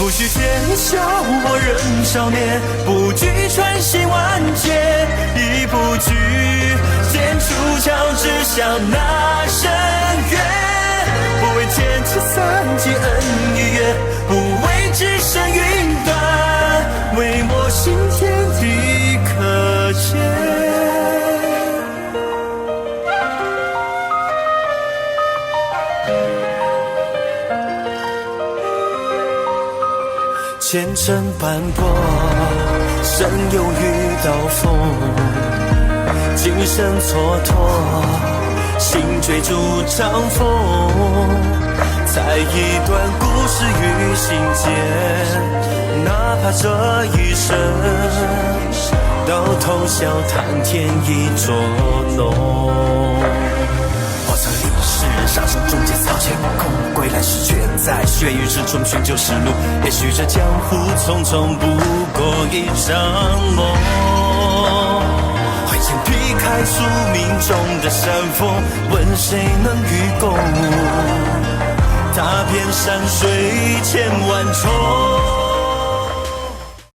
不许见笑我人少年，不惧穿行万劫，一步举剑出鞘，只向那深渊。不为天之三季恩与怨，不为只身云端，为我心天地可见。前尘斑驳，身有遇到风，今生蹉跎，心追逐长风。才一段故事于心间，哪怕这一生到头笑谈天意捉弄。杀生中间草前空，归来时却在血雨之中寻旧时路。也许这江湖匆匆不过一场梦，挥剑劈开宿命中的山峰，问谁能与共？踏遍山水千万重。